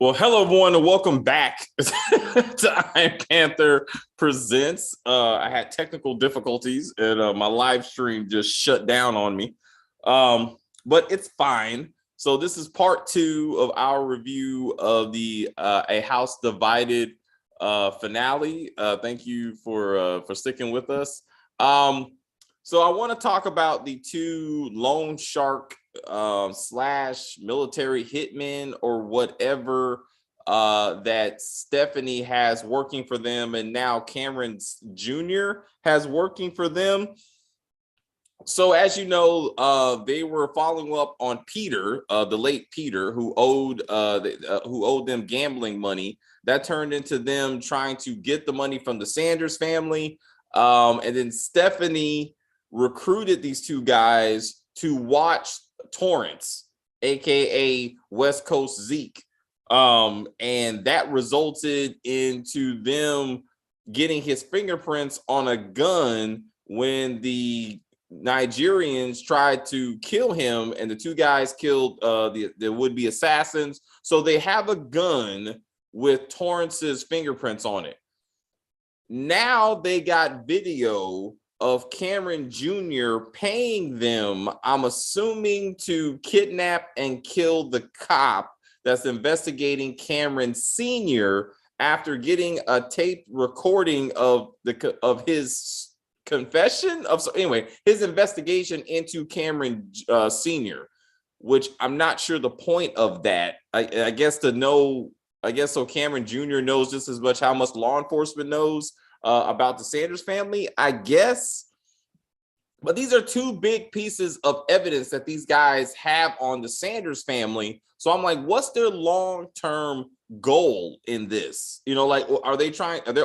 Well, hello everyone, and welcome back to Iron Panther Presents. I had technical difficulties, and my live stream just shut down on me, but it's fine. So this is part two of our review of the A House Divided finale. Thank you for sticking with us. So I want to talk about the two loan shark slash military hitmen or whatever that Stephanie has working for them, and now Cameron Jr. has working for them. So as you know, they were following up on Peter, the late Peter, who owed them gambling money. That turned into them trying to get the money from the Sanders family, and then Stephanie recruited these two guys to watch Torrance, aka West Coast Zeke, and that resulted into them getting his fingerprints on a gun when the Nigerians tried to kill him, and the two guys killed the would-be assassins. So they have a gun with Torrance's fingerprints on it. Now they got video of Cameron Jr. paying them, I'm assuming, to kidnap and kill the cop that's investigating Cameron Sr. after getting a taped recording of his confession his investigation into Cameron Sr., which I'm not sure the point of that. I guess so Cameron Jr. knows just as much how much law enforcement knows about the Sanders family, I guess. But these are two big pieces of evidence that these guys have on the Sanders family. So I'm like, what's their long-term goal in this? You know, like, are they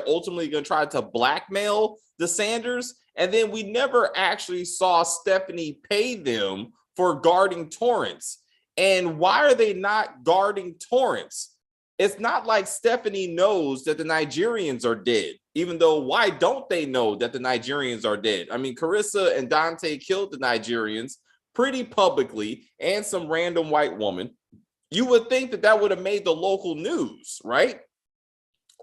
ultimately going to try to blackmail the Sanders? And then we never actually saw Stephanie pay them for guarding Torrance. And why are they not guarding Torrance? It's not like Stephanie knows that the Nigerians are dead, even though why don't they know that the Nigerians are dead? I mean, Carissa and Dante killed the Nigerians pretty publicly and some random white woman. You would think that that would have made the local news, right?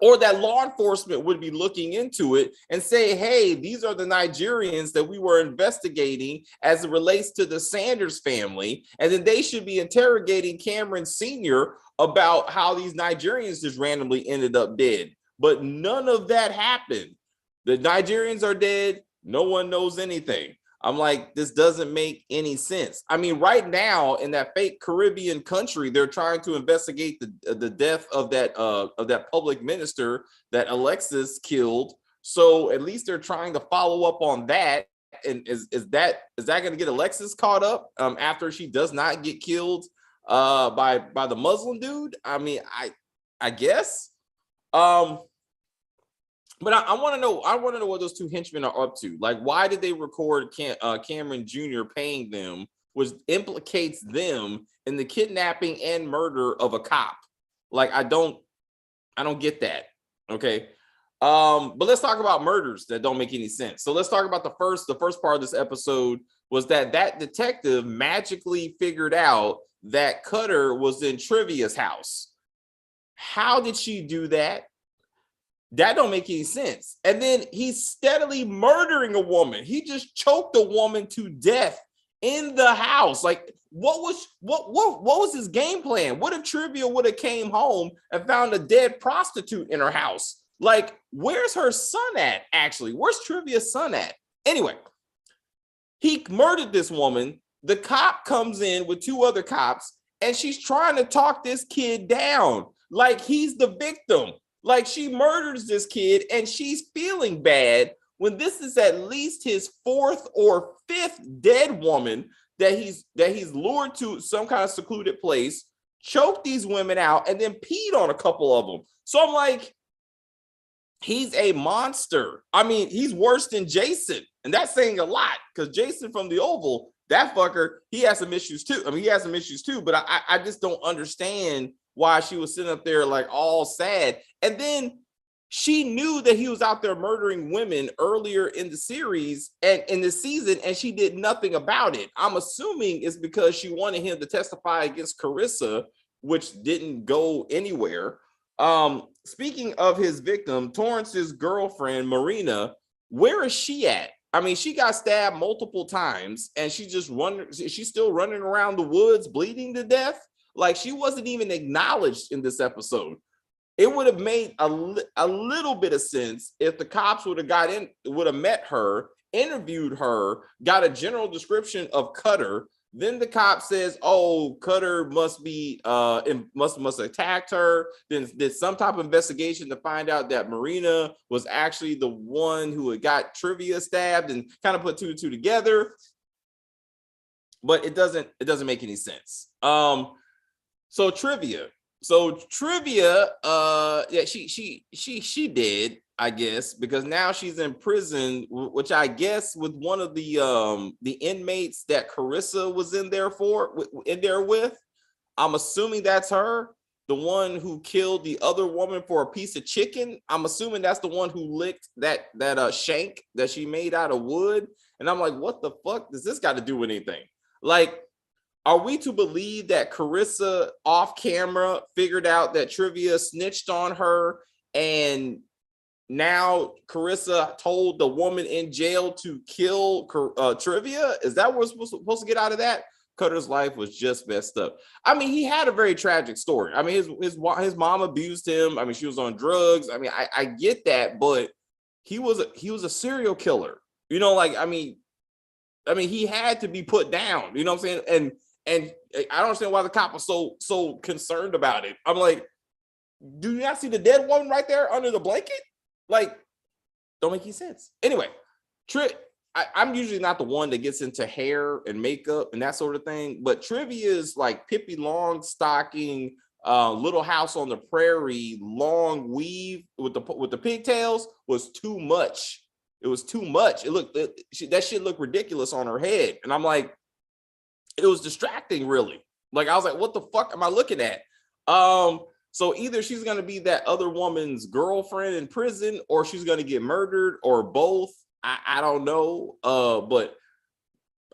Or that law enforcement would be looking into it and say, hey, these are the Nigerians that we were investigating as it relates to the Sanders family. And then they should be interrogating Cameron Sr. about how these Nigerians just randomly ended up dead. But none of that happened. The Nigerians are dead. No one knows anything. I'm like, this doesn't make any sense. I mean, right now in that fake Caribbean country, they're trying to investigate the death of that public minister that Alexis killed. So at least they're trying to follow up on that. And is that going to get Alexis caught up after she does not get killed by the Muslim dude? I mean, I guess. But I want to know. I want to know what those two henchmen are up to. Like, why did they record Cameron Jr. paying them, which implicates them in the kidnapping and murder of a cop? Like, I don't get that. Okay. But let's talk about murders that don't make any sense. So let's talk about the first part of this episode was that detective magically figured out that Cutter was in Trivia's house. How did she do that? That don't make any sense. And then he's steadily murdering a woman. He just choked a woman to death in the house. Like, what was his game plan? What if Trivia would have came home and found a dead prostitute in her house? Like, where's her son at, actually? Where's Trivia's son at? Anyway, he murdered this woman. The cop comes in with two other cops, and she's trying to talk this kid down like he's the victim. Like, she murders this kid and she's feeling bad when this is at least his fourth or fifth dead woman that he's lured to some kind of secluded place, choked these women out, and then peed on a couple of them. So I'm like, he's a monster. I mean, he's worse than Jason. And that's saying a lot because Jason from the Oval, that fucker, he has some issues too. I mean, he has some issues too, but I just don't understand why she was sitting up there like all sad. And then she knew that he was out there murdering women earlier in the series and in the season, and she did nothing about it. I'm assuming it's because she wanted him to testify against Carissa which didn't go anywhere. Speaking of his victim, Torrance's girlfriend, Marina, where is she at? I mean, she got stabbed multiple times and she's still running around the woods bleeding to death. Like, she wasn't even acknowledged in this episode. It would have made a little bit of sense if the cops would have met her, interviewed her, got a general description of Cutter. Then the cop says, "Oh, Cutter must have attacked her." Then did some type of investigation to find out that Marina was actually the one who had got Trivia stabbed, and kind of put two and two together. But it doesn't make any sense. So Trivia, yeah, she did, I guess, because now she's in prison, which I guess with one of the inmates that Carissa was in there with. I'm assuming that's her, the one who killed the other woman for a piece of chicken. I'm assuming that's the one who licked that shank that she made out of wood. And I'm like, what the fuck does this got to do with anything? Like, are we to believe that Carissa off camera figured out that Trivia snitched on her, and now Carissa told the woman in jail to kill Trivia? Is that what we're supposed to get out of that? Cutter's life was just messed up. I mean, he had a very tragic story. I mean, his mom abused him. I mean, she was on drugs. I mean, I get that, but he was a serial killer. You know, like, I mean, he had to be put down. You know what I'm saying? And I don't understand why the cop was so concerned about it. I'm like, do you not see the dead woman right there under the blanket? Like, don't make any sense. Anyway, I'm usually not the one that gets into hair and makeup and that sort of thing, but Trivia's like Pippi Longstocking, Little House on the Prairie, long weave with the pigtails was too much. It was too much. That shit looked ridiculous on her head, and I'm like, it was distracting, really. Like, I was like, what the fuck am I looking at? So either she's going to be that other woman's girlfriend in prison, or she's going to get murdered, or both. I don't know. But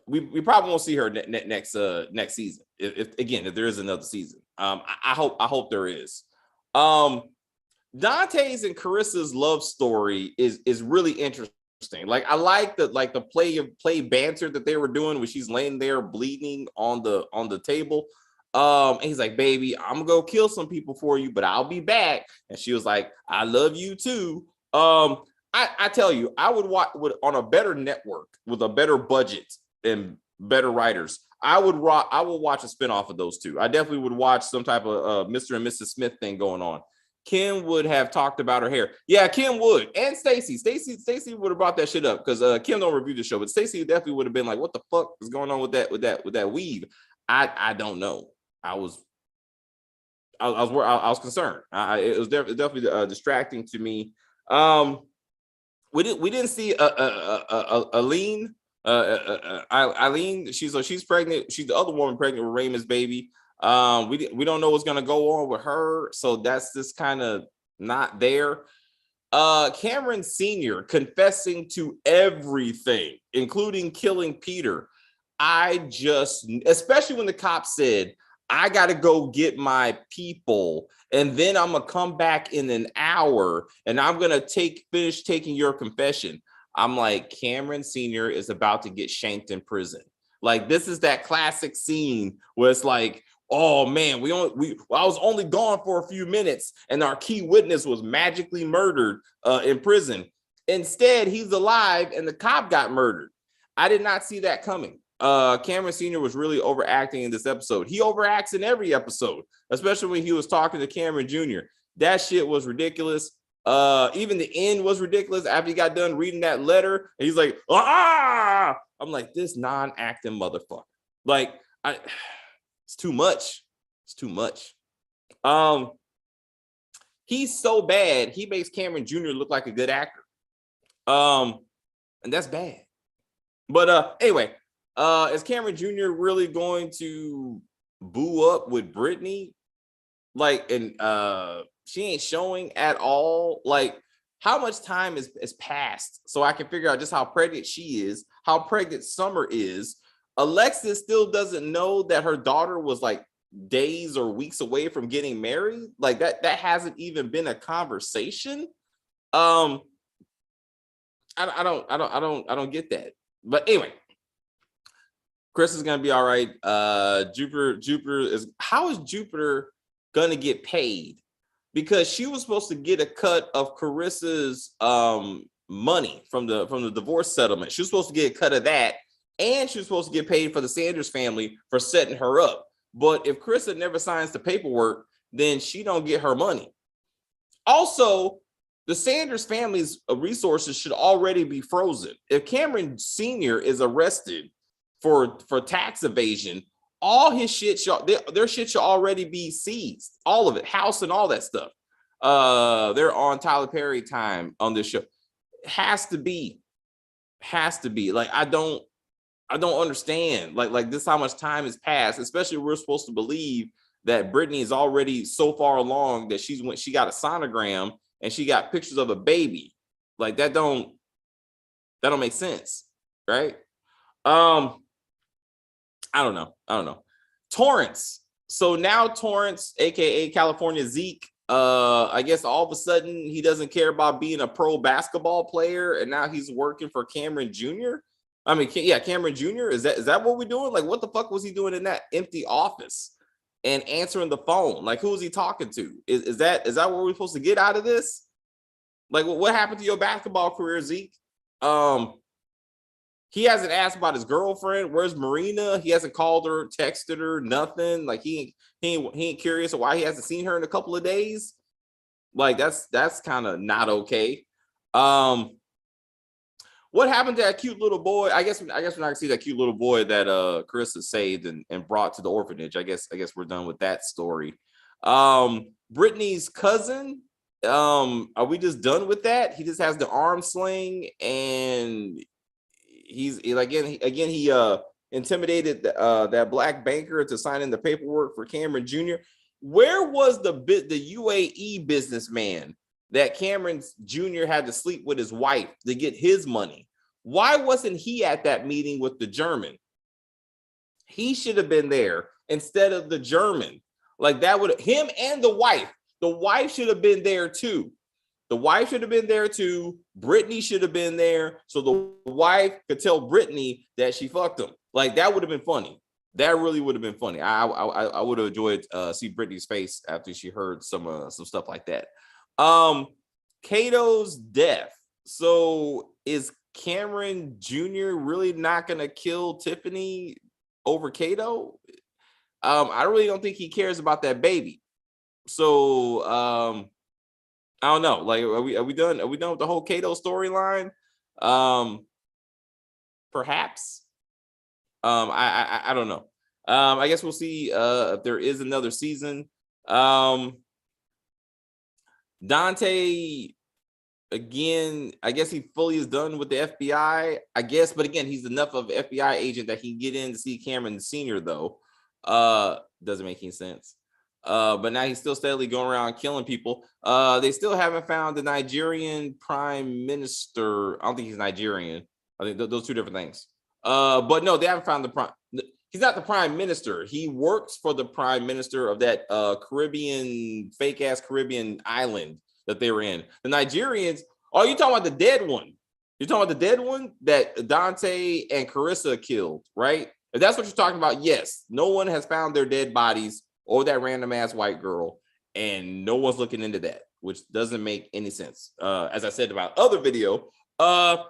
we probably won't see her next season. If there is another season. I hope there is. Dante's and Carissa's love story is really interesting. Like, I like the play banter that they were doing when she's laying there bleeding on the table. And he's like, "Baby, I'm gonna go kill some people for you, but I'll be back." And she was like, "I love you too." I tell you, I would watch on a better network with a better budget and better writers. I would watch a spinoff of those two. I definitely would watch some type of Mr. and Mrs. Smith thing going on. Kim would have talked about her hair. Yeah, Kim would. And Stacey would have brought that shit up, because Kim don't review the show, but Stacey definitely would have been like, "What the fuck is going on with that weave?" I don't know. I was concerned. It was definitely distracting to me. We didn't see Eileen. Eileen, she's pregnant. She's the other woman pregnant with Raymond's baby. We don't know what's gonna go on with her, so that's just kind of not there. Cameron Sr. confessing to everything, including killing Peter. Especially when the cop said, "I gotta go get my people, and then I'm gonna come back in an hour, and I'm gonna finish taking your confession." I'm like, Cameron Sr. is about to get shanked in prison. Like, this is that classic scene where it's like, "Oh man, I was only gone for a few minutes, and our key witness was magically murdered in prison. Instead, he's alive, and the cop got murdered." I did not see that coming. Cameron Sr. was really overacting in this episode. He overacts in every episode, especially when he was talking to Cameron Jr. That shit was ridiculous. Even the end was ridiculous after he got done reading that letter, and he's like, "Ah!" I'm like, this non-acting motherfucker. Like, it's too much. It's too much. He's so bad, he makes Cameron Jr. look like a good actor. And that's bad. But anyway, is Cameron Jr. really going to boo up with Brittany? Like, and she ain't showing at all. Like, how much time has passed so I can figure out just how pregnant she is, how pregnant Summer is. Alexis still doesn't know that her daughter was like days or weeks away from getting married. Like that hasn't even been a conversation. I don't get that. But anyway, Chris is gonna be all right. Jupiter is, how is Jupiter gonna get paid? Because she was supposed to get a cut of Carissa's money from the divorce settlement. She was supposed to get a cut of that, and she was supposed to get paid for the Sanders family for setting her up. But if Carissa never signs the paperwork, then she don't get her money. Also, the Sanders family's resources should already be frozen. If Cameron Sr. is arrested for tax evasion, all his shit their shit should already be seized, all of it, house and all that stuff. They're on Tyler Perry time on this show. Has to be like, I don't understand, like this, how much time has passed, especially we're supposed to believe that Brittany is already so far along that she got a sonogram and she got pictures of a baby. Like that don't make sense, right? I don't know. Torrance. So now Torrance, aka California Zeke, I guess all of a sudden he doesn't care about being a pro basketball player, and now he's working for Cameron Jr. I mean, yeah, Cameron Jr. Is that what we're doing? Like, what the fuck was he doing in that empty office and answering the phone? Like, who was he talking to? Is that what we're supposed to get out of this? Like, what happened to your basketball career, Zeke? He hasn't asked about his girlfriend. Where's Marina? He hasn't called her, texted her, nothing. Like he ain't curious of why he hasn't seen her in a couple of days. Like that's kind of not okay. What happened to that cute little boy? I guess we're not gonna see that cute little boy that Carissa saved and brought to the orphanage. I guess we're done with that story. Brittany's cousin. Are we just done with that? He just has the arm sling, and he intimidated that black banker to sign in the paperwork for Cameron Jr. Where was the UAE businessman that Cameron Jr. had to sleep with his wife to get his money? Why wasn't he at that meeting with the German? He should have been there instead of the German. Like that would, him and the wife. The wife should have been there too. Brittany should have been there, so the wife could tell Brittany that she fucked him. Like that would have been funny. That really would have been funny. I would have enjoyed see Brittany's face after she heard some stuff like that. Kato's death. So is Cameron Jr. really not gonna kill Tiffany over Kato? I really don't think he cares about that baby. So I don't know. Like, are we done? Are we done with the whole Kato storyline? Perhaps. I don't know. I guess we'll see if there is another season. Dante, again, I guess he fully is done with the FBI, I guess, but again, he's enough of an FBI agent that he can get in to see Cameron Sr. though. Doesn't make any sense. But now he's still steadily going around killing people. They still haven't found the Nigerian prime minister. I don't think he's Nigerian. I think those two different things. But no, they haven't found the prime. He's not the prime minister. He works for the prime minister of that Caribbean, fake ass Caribbean island that they were in. The Nigerians. Oh, you talking about the dead one? You're talking about the dead one that Dante and Carissa killed, right? If that's what you're talking about, yes. No one has found their dead bodies or that random ass white girl, and no one's looking into that, which doesn't make any sense. As I said about other video, I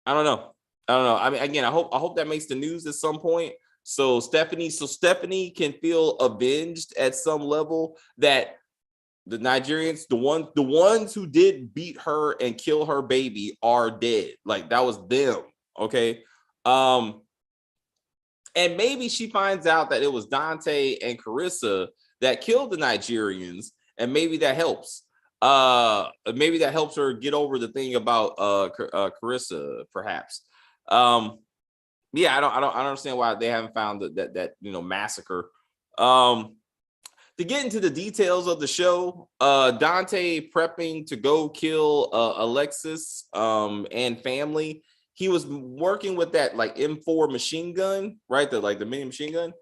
don't know. I mean, again, I hope that makes the news at some point. So Stephanie can feel avenged at some level that the Nigerians, the ones who did beat her and kill her baby are dead. Like that was them. Okay. And maybe she finds out that it was Dante and Carissa that killed the Nigerians, and maybe that helps. Maybe that helps her get over the thing about Carissa, perhaps. Yeah, I don't understand why they haven't found that massacre. To get into the details of the show, Dante prepping to go kill Alexis and family. He was working with that like M4 machine gun, right? The mini machine gun.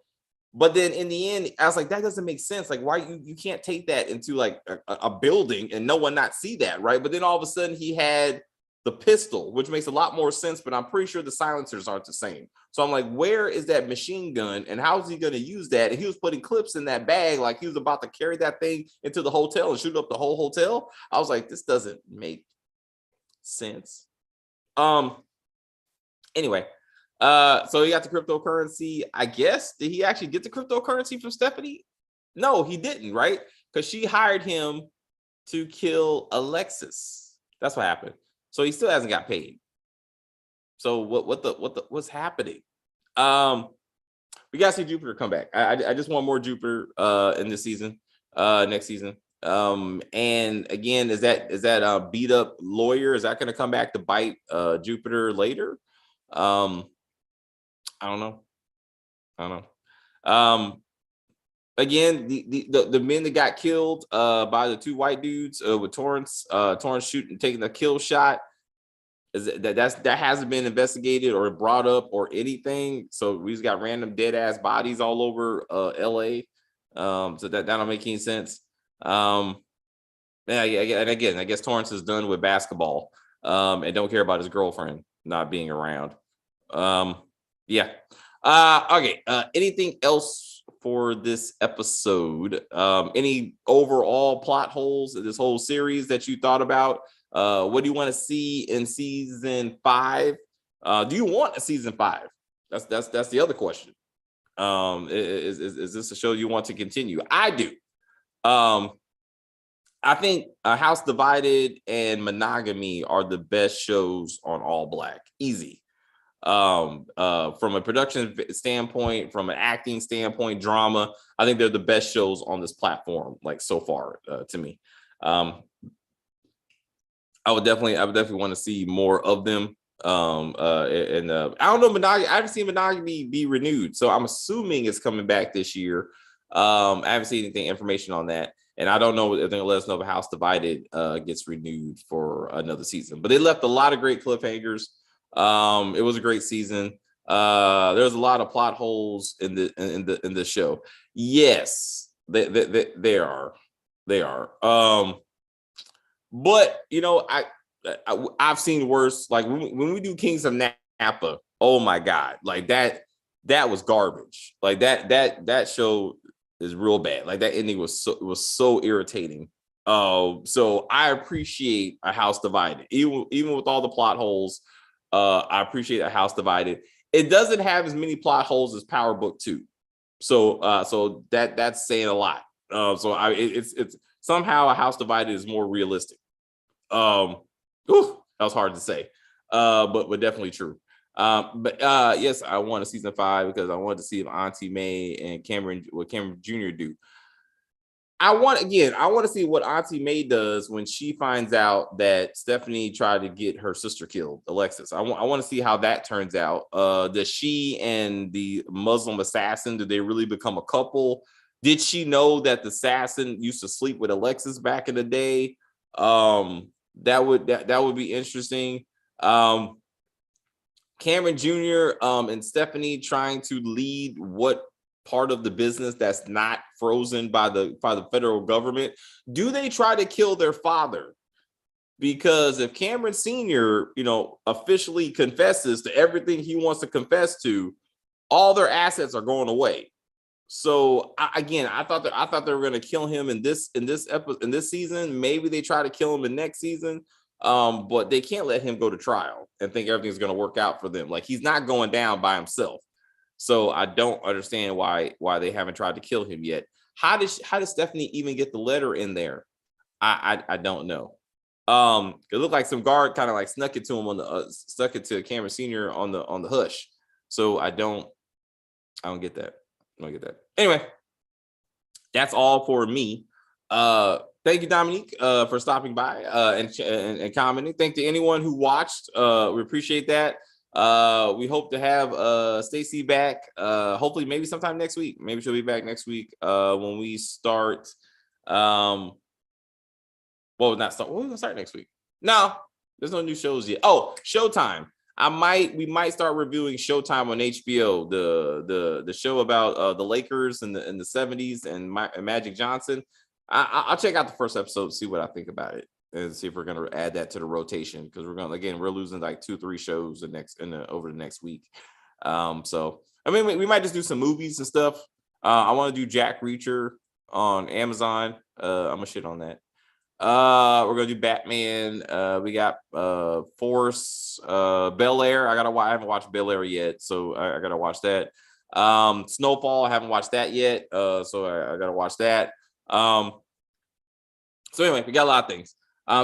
But then in the end, I was like, that doesn't make sense. Like, why you can't take that into like a building and no one not see that, right? But then all of a sudden he had the pistol, which makes a lot more sense, but I'm pretty sure the silencers aren't the same. So I'm like, where is that machine gun and how is he going to use that? And he was putting clips in that bag like he was about to carry that thing into the hotel and shoot up the whole hotel. I was like, this doesn't make sense. Anyway, so he got the cryptocurrency. I guess, did he actually get the cryptocurrency from Stephanie? No, he didn't, right? Because she hired him to kill Alexis. That's what happened. So he still hasn't got paid. So what's happening? We gotta see Jupiter come back. I just want more Jupiter in this season, next season. And again, is that beat up lawyer? Is that gonna come back to bite Jupiter later? I don't know. Again, the men that got killed by the two white dudes with Torrance shooting, taking the kill shot, is that hasn't been investigated or brought up or anything. So we just got random dead ass bodies all over LA. So that don't make any sense. Yeah, and again, I guess Torrance is done with basketball and don't care about his girlfriend not being around. Yeah. Okay. Anything else for this episode? Any overall plot holes in this whole series that you thought about? What do you want to see in season 5? Do you want a season 5? That's the other question. Is this a show you want to continue? I do. I think House Divided and Monogamy are the best shows on All Black. Easy. From a production standpoint, from an acting standpoint, drama, I think they're the best shows on this platform, like so far, to me. I would definitely want to see more of them. I don't know, Monogamy. I haven't seen Monogamy be renewed, so I'm assuming it's coming back this year. I haven't seen anything information on that, and I don't know if they're gonna let us know if House Divided gets renewed for another season. But they left a lot of great cliffhangers. It was a great season. There's a lot of plot holes in the show. Yes, they are. But you know, I've seen worse. Like when we do Kings of Napa, oh my god, like that was garbage. Like that show is real bad. Like that ending was so irritating. So I appreciate A House Divided, even with all the plot holes. I appreciate A House Divided. It doesn't have as many plot holes as Power Book 2, so that's saying a lot. It's somehow A House Divided is more realistic. That was hard to say, but definitely true. But yes, I want a season 5 because I wanted to see if Auntie May and Cameron Jr. do. I want to see what Auntie May does when she finds out that Stephanie tried to get her sister killed, Alexis. I want to see how that turns out. Does she and the Muslim assassin, did they really become a couple? Did she know that the assassin used to sleep with Alexis back in the day? That would be interesting. Cameron Jr. And Stephanie trying to lead what part of the business that's not frozen by the federal government. Do they try to kill their father? Because if Cameron Sr., officially confesses to everything he wants to confess to, all their assets are going away. So I thought they were going to kill him in this season. Maybe they try to kill him in next season. But they can't let him go to trial and think everything's going to work out for them. Like, he's not going down by himself. So I don't understand why they haven't tried to kill him yet. How did Stephanie even get the letter in there? I don't know. It looked like some guard kind of like snuck it to him stuck it to Cameron Sr. on the hush. So I don't get that. Anyway, that's all for me. Thank you, Dominique, for stopping by and commenting. Thank to anyone who watched. We appreciate that. We hope to have Stacy back. Hopefully, maybe sometime next week. Maybe she'll be back next week when we start. Well, not start. We're gonna start next week. No, there's no new shows yet. Oh, Showtime. we might start reviewing Showtime on HBO, the show about the Lakers in the 70s and Magic Johnson. I'll check out the first episode, see what I think about it, and see if we're gonna add that to the rotation, because we're losing like 2-3 shows over the next week. So I mean, we might just do some movies and stuff. I want to do Jack Reacher on Amazon. I'm gonna shit on that. We're gonna do Batman. We got Force, Bel Air. I haven't watched Bel Air yet, so I gotta watch that. Snowfall, I haven't watched that yet, so I gotta watch that. So anyway, we got a lot of things.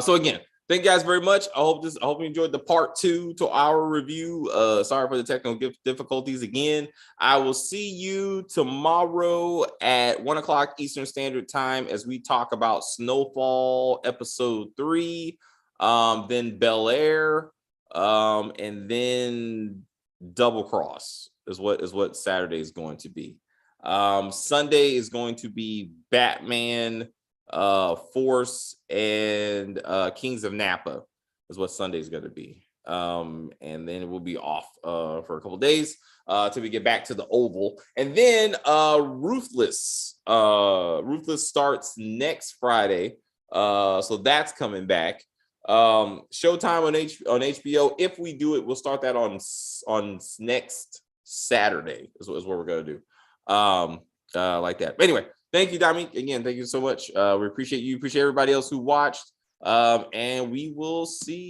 So again, thank you guys very much. I hope you enjoyed the part 2 to our review. Sorry for the technical difficulties again. I will see you tomorrow at 1:00 Eastern Standard Time as we talk about Snowfall episode 3, then Bel Air, and then Double Cross is what Saturday is going to be. Sunday is going to be Batman, Force, and Kings of Napa is what Sunday's going to be. And then we'll be off for a couple of days till we get back to the Oval. And then Ruthless starts next Friday. So that's coming back. Showtime on HBO. If we do it, we'll start that on next Saturday is what we're going to do. Like that. But anyway, thank you, Dominique. Again, thank you so much. We appreciate you. Appreciate everybody else who watched. And we will see